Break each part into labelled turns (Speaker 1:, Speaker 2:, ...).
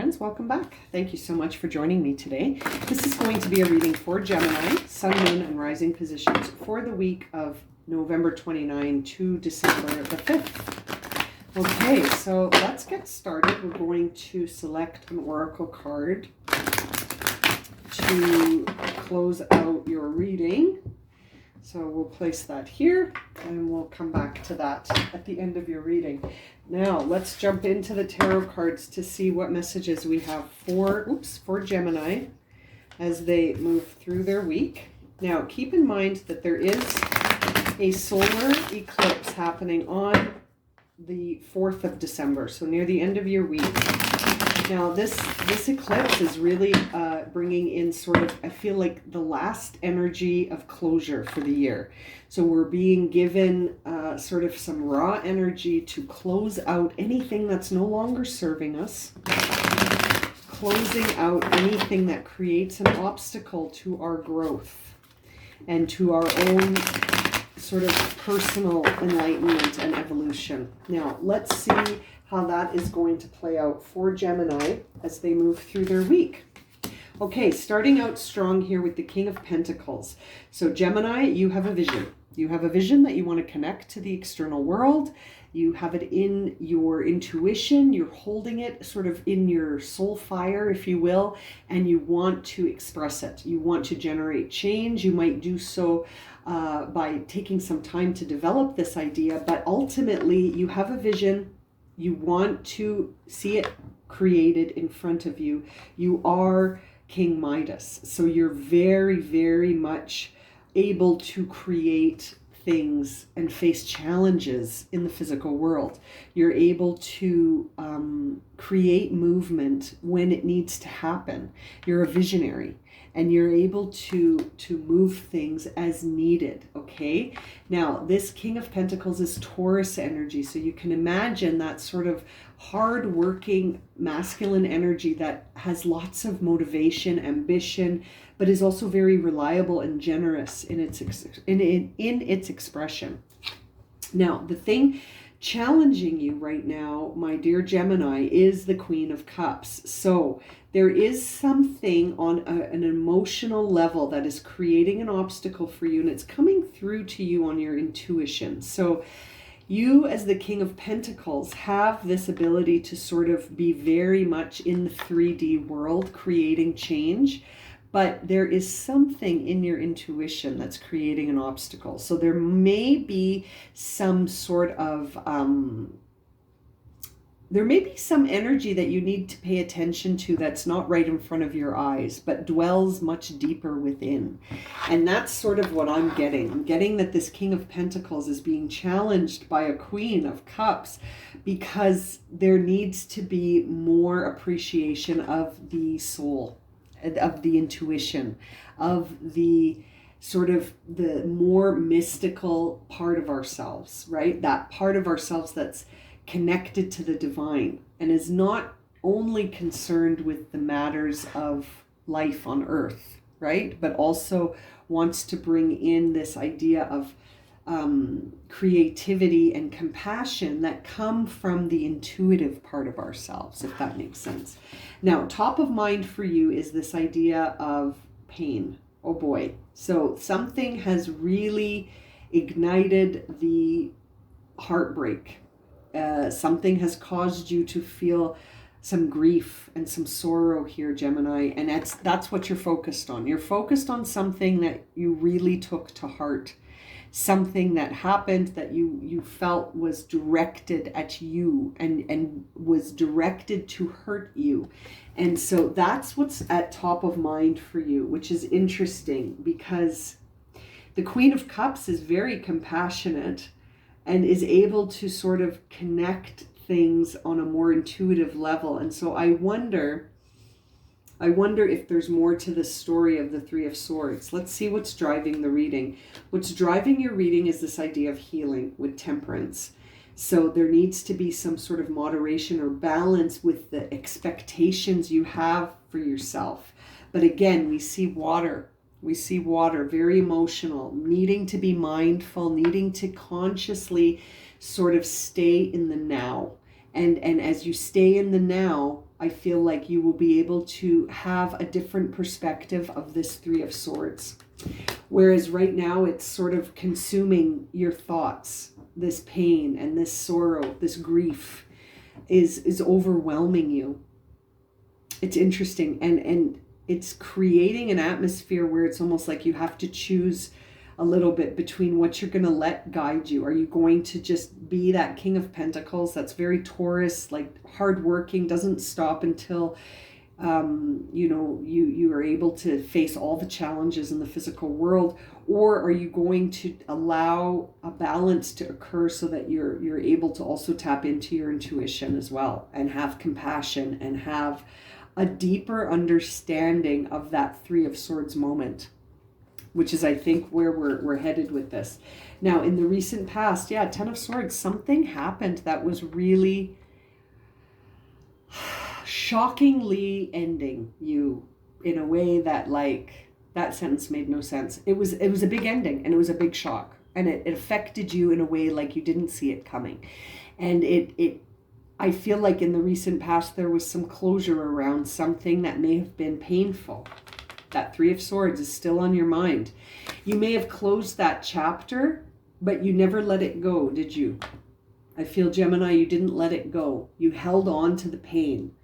Speaker 1: friends, welcome back. Thank you so much for joining me today. This is going to be a reading for Gemini, Sun, Moon, and Rising positions for the week of November 29 to December the 5th. Okay, so let's get started. We're going to select an oracle card to close out your reading. So we'll place that here and we'll come back to that at the end of your reading. Now let's jump into the tarot cards to see what messages we have for Gemini as they move through their week. Now keep in mind that there is a solar eclipse happening on the 4th of December, so near the end of your week. Now this eclipse is really bringing in sort of, I feel like, the last energy of closure for the year. So we're being given sort of some raw energy to close out anything that's no longer serving us, closing out anything that creates an obstacle to our growth and to our own sort of personal enlightenment and evolution. Now let's see how that is going to play out for Gemini as they move through their week. Okay, starting out strong here with the King of Pentacles. So Gemini, you have a vision. You have a vision that you want to connect to the external world. You have it in your intuition. You're holding it sort of in your soul fire, if you will, and you want to express it. You want to generate change. You might do so by taking some time to develop this idea, but ultimately you have a vision. You want to see it created in front of you. You are King Midas. So you're very, very much able to create things and face challenges in the physical world. You're able to create movement when it needs to happen. You're a visionary. And you're able to move things as needed, okay? Now, this King of Pentacles is Taurus energy, so you can imagine that sort of hard-working masculine energy that has lots of motivation, ambition, but is also very reliable and generous in its expression. Now, the thing challenging you right now, my dear Gemini, is the Queen of Cups. So there is something on an emotional level that is creating an obstacle for you, and it's coming through to you on your intuition. So you, as the King of Pentacles, have this ability to sort of be very much in the 3D world, creating change. But there is something in your intuition that's creating an obstacle. So there may be some sort of, there may be some energy that you need to pay attention to that's not right in front of your eyes, but dwells much deeper within. And that's sort of what I'm getting. I'm getting that this King of Pentacles is being challenged by a Queen of Cups because there needs to be more appreciation of the soul, of the intuition, of the sort of the more mystical part of ourselves, right? That part of ourselves that's connected to the divine and is not only concerned with the matters of life on earth, right? But also wants to bring in this idea of creativity and compassion that come from the intuitive part of ourselves, if that makes sense. Now, top of mind for you is this idea of pain. Oh boy. So something has really ignited the heartbreak. Something has caused you to feel some grief and some sorrow here, Gemini, and that's what you're focused on. You're focused on something that you really took to heart. Something that happened that you felt was directed at you and was directed to hurt you. And so that's what's at top of mind for you, which is interesting because the Queen of Cups is very compassionate and is able to sort of connect things on a more intuitive level. And so I wonder if there's more to the story of the Three of Swords. Let's see what's driving the reading. What's driving your reading is this idea of healing with Temperance. So there needs to be some sort of moderation or balance with the expectations you have for yourself. But again, we see water. We see water, very emotional, needing to be mindful, needing to consciously sort of stay in the now. And as you stay in the now, I feel like you will be able to have a different perspective of this Three of Swords. Whereas right now it's sort of consuming your thoughts. This pain and this sorrow, this grief is overwhelming you. It's interesting, and it's creating an atmosphere where it's almost like you have to choose a little bit between what you're going to let guide you. Are you going to just be that King of Pentacles that's very Taurus, like hardworking, doesn't stop until you are able to face all the challenges in the physical world? Or are you going to allow a balance to occur so that you're able to also tap into your intuition as well, and have compassion and have a deeper understanding of that Three of Swords moment, which is, I think, where we're headed with this. Now, in the recent past, yeah, Ten of Swords, something happened that was really shockingly ending you in a way that, like, that sentence made no sense. It was a big ending, and it was a big shock, and it affected you in a way like you didn't see it coming. And I feel like in the recent past there was some closure around something that may have been painful. That Three of Swords is still on your mind. You may have closed that chapter, but you never let it go, did you? I feel, Gemini, you didn't let it go. You held on to the pain.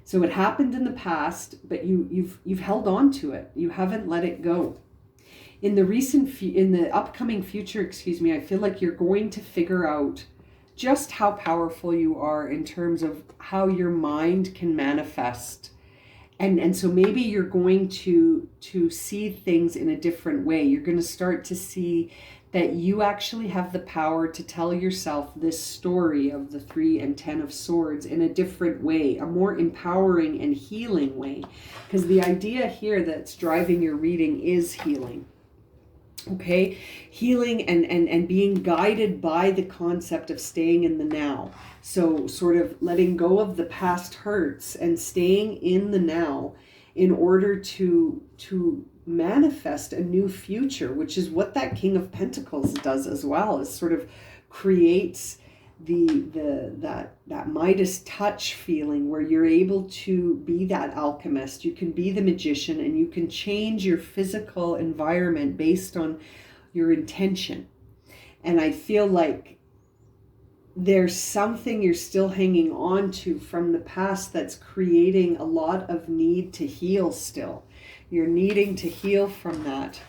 Speaker 1: So it happened in the past, but you've held on to it. You haven't let it go. In the upcoming future, I feel like you're going to figure out just how powerful you are in terms of how your mind can manifest. And so maybe you're going to see things in a different way. You're going to start to see that you actually have the power to tell yourself this story of the 3 and 10 of Swords in a different way, a more empowering and healing way. Because the idea here that's driving your reading is healing. Okay, healing and being guided by the concept of staying in the now. So sort of letting go of the past hurts and staying in the now in order to manifest a new future, which is what that King of Pentacles does as well, is sort of creates that Midas touch feeling where you're able to be that alchemist, you can be the magician, and you can change your physical environment based on your intention. And I feel like there's something you're still hanging on to from the past that's creating a lot of need to heal still. You're needing to heal from that.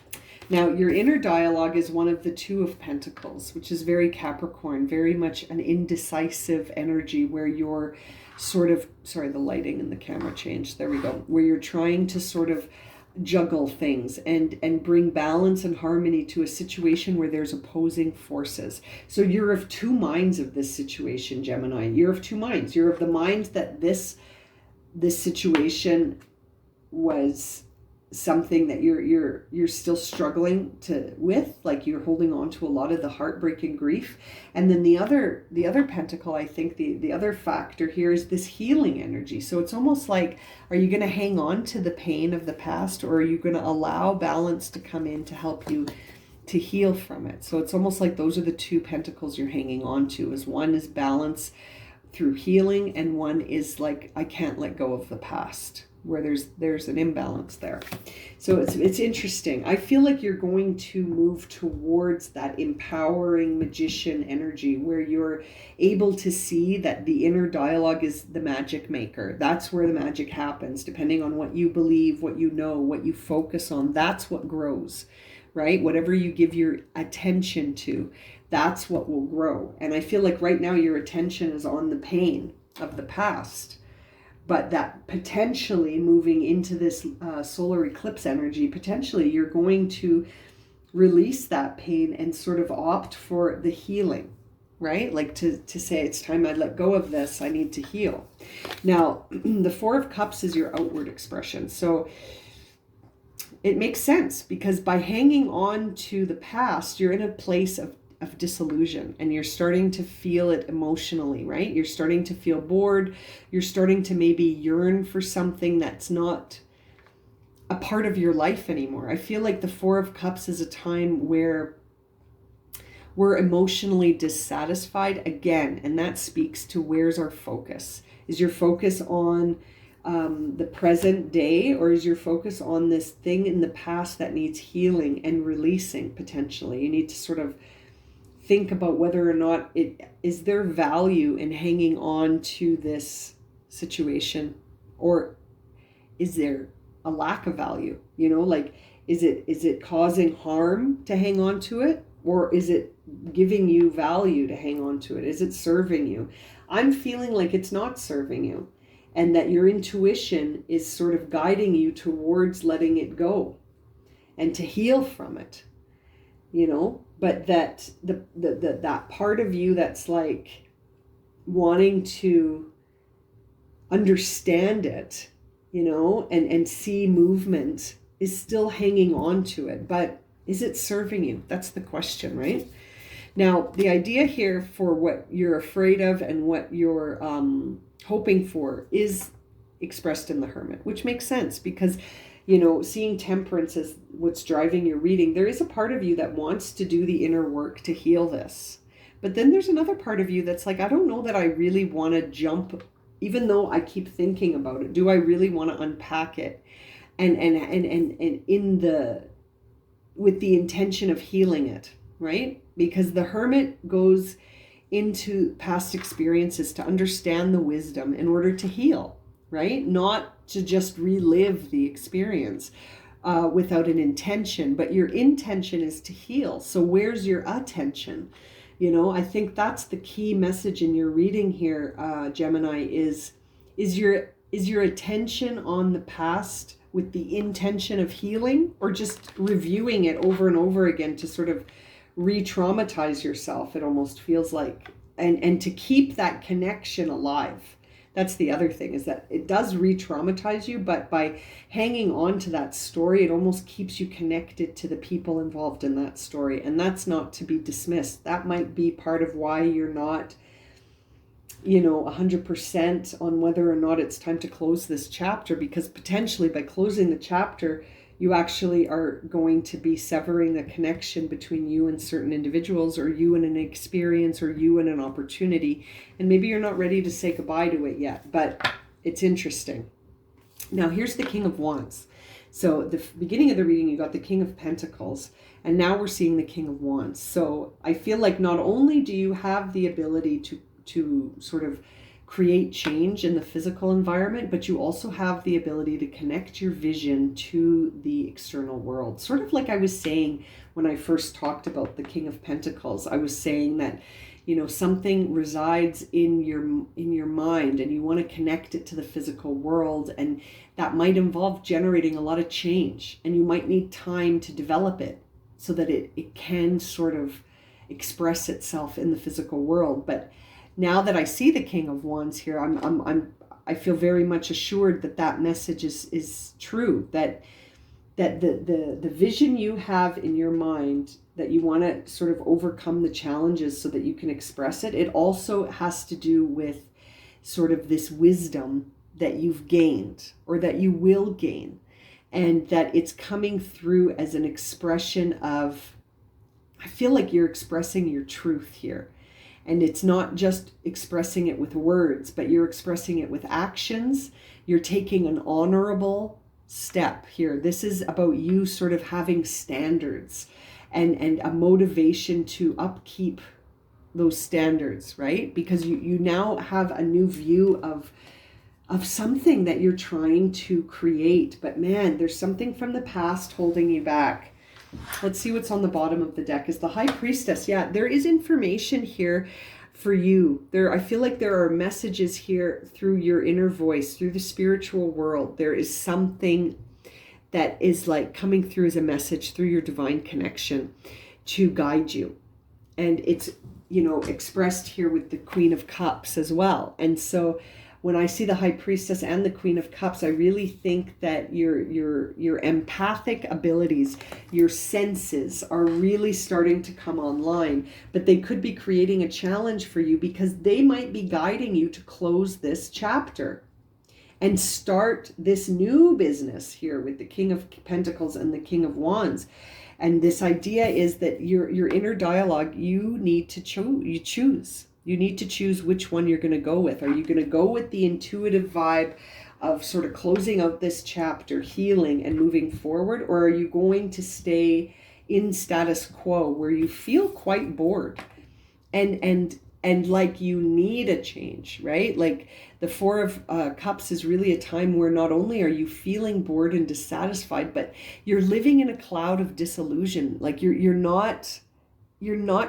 Speaker 1: Now, your inner dialogue is one of the 2 of Pentacles, which is very Capricorn, very much an indecisive energy where you're sort of, sorry, the lighting and the camera changed. There we go. Where you're trying to sort of juggle things and bring balance and harmony to a situation where there's opposing forces. So you're of 2 minds of this situation, Gemini. You're of 2 minds. You're of the mind that this situation was something that you're still struggling with, like you're holding on to a lot of the heartbreak and grief. And then the other pentacle, I think the other factor here is this healing energy. So it's almost like, are you going to hang on to the pain of the past, or are you going to allow balance to come in to help you to heal from it? So it's almost like those are the 2 pentacles you're hanging on to, is one is balance through healing, and one is like, I can't let go of the past, where there's an imbalance there. So it's interesting. I feel like you're going to move towards that empowering magician energy where you're able to see that the inner dialogue is the magic maker. That's where the magic happens, depending on what you believe, what you know, what you focus on. That's what grows, right? Whatever you give your attention to, that's what will grow. And I feel like right now your attention is on the pain of the past. But that potentially moving into this solar eclipse energy, potentially you're going to release that pain and sort of opt for the healing, right? Like to say, it's time I let go of this, I need to heal. Now, the 4 of Cups is your outward expression. So it makes sense, because by hanging on to the past, you're in a place of disillusion, and you're starting to feel it emotionally, right? You're starting to feel bored. You're starting to maybe yearn for something that's not a part of your life anymore. I feel like the 4 of Cups is a time where we're emotionally dissatisfied again, and that speaks to where's our focus. Is your focus on the present day, or is your focus on this thing in the past that needs healing and releasing potentially? You need to sort of think about whether or not is there value in hanging on to this situation, or is there a lack of value? You know, like, is it causing harm to hang on to it, or is it giving you value to hang on to it? Is it serving you? I'm feeling like it's not serving you, and that your intuition is sort of guiding you towards letting it go and to heal from it, you know, but that that part of you that's like wanting to understand it, you know, and see movement is still hanging on to it. But is it serving you? That's the question, right? Now, the idea here for what you're afraid of and what you're hoping for is expressed in the Hermit, which makes sense because, you know, seeing Temperance as what's driving your reading, there is a part of you that wants to do the inner work to heal this. But then there's another part of you that's like, I don't know that I really want to jump, even though I keep thinking about it. Do I really want to unpack it? And in the, with the intention of healing it, right? Because the Hermit goes into past experiences to understand the wisdom in order to heal, right? Not to just relive the experience without an intention, but your intention is to heal. So where's your attention? You know, I think that's the key message in your reading here, Gemini, is your attention on the past with the intention of healing, or just reviewing it over and over again to sort of re-traumatize yourself, it almost feels like, and to keep that connection alive. That's the other thing, is that it does re-traumatize you, but by hanging on to that story, it almost keeps you connected to the people involved in that story. And that's not to be dismissed. That might be part of why you're not, you know, 100% on whether or not it's time to close this chapter, because potentially by closing the chapter, you actually are going to be severing the connection between you and certain individuals, or you and an experience, or you and an opportunity. And maybe you're not ready to say goodbye to it yet, but it's interesting. Now, here's the King of Wands. So the beginning of the reading, you got the King of Pentacles, and now we're seeing the King of Wands. So I feel like not only do you have the ability to sort of create change in the physical environment, but you also have the ability to connect your vision to the external world. Sort of like I was saying when I first talked about the King of Pentacles, I was saying that, you know, something resides in your mind, and you want to connect it to the physical world, and that might involve generating a lot of change, and you might need time to develop it so that it can sort of express itself in the physical world. But now that I see the King of Wands here, I feel very much assured that that message is true, that the vision you have in your mind, that you want to sort of overcome the challenges so that you can express it, it also has to do with sort of this wisdom that you've gained, or that you will gain, and that it's coming through as an expression of, I feel like you're expressing your truth here. And it's not just expressing it with words, but you're expressing it with actions. You're taking an honorable step here. This is about you sort of having standards and a motivation to upkeep those standards, right? Because you now have a new view of something that you're trying to create. But man, there's something from the past holding you back. Let's see what's on the bottom of the deck. Is the High Priestess. Yeah, there is information here for you. I feel like there are messages here through your inner voice, through the spiritual world. There is something that is like coming through as a message through your divine connection to guide you. And it's, you know, expressed here with the Queen of Cups as well. And so when I see the High Priestess and the Queen of Cups, I really think that your empathic abilities, your senses are really starting to come online, but they could be creating a challenge for you, because they might be guiding you to close this chapter and start this new business here with the King of Pentacles and the King of Wands. And this idea is that your inner dialogue, you need to choose. You need to choose which one you're going to go with. Are you going to go with the intuitive vibe of sort of closing out this chapter, healing and moving forward? Or are you going to stay in status quo where you feel quite bored and like you need a change, right? Like the Four of Cups is really a time where not only are you feeling bored and dissatisfied, but you're living in a cloud of disillusion. Like you're not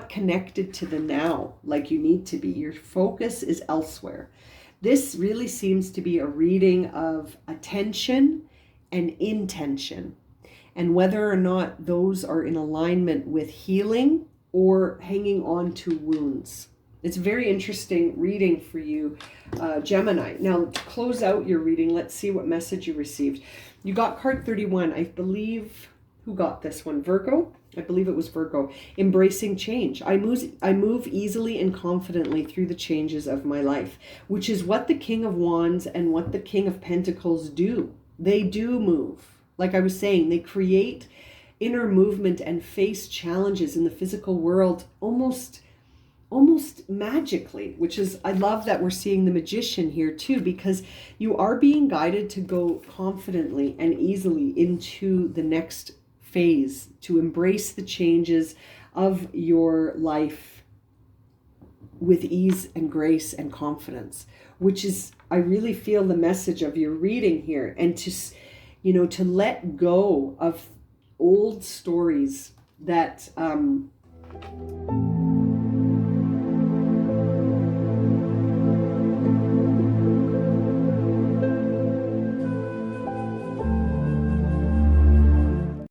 Speaker 1: connected to the now like you need to be. Your focus is elsewhere. This really seems to be a reading of attention and intention, and whether or not those are in alignment with healing or hanging on to wounds. It's a very interesting reading for you, Gemini. Now, to close out your reading, let's see what message you received. You got card 31. I believe, who got this one? Virgo? I believe it was Virgo. Embracing change. I move easily and confidently through the changes of my life, which is what the King of Wands and what the King of Pentacles do. They do move. Like I was saying, they create inner movement and face challenges in the physical world almost magically, which is, I love that we're seeing the Magician here too, because you are being guided to go confidently and easily into the next phase, to embrace the changes of your life with ease and grace and confidence, which is, I really feel the message of your reading here. And to, you know, to let go of old stories that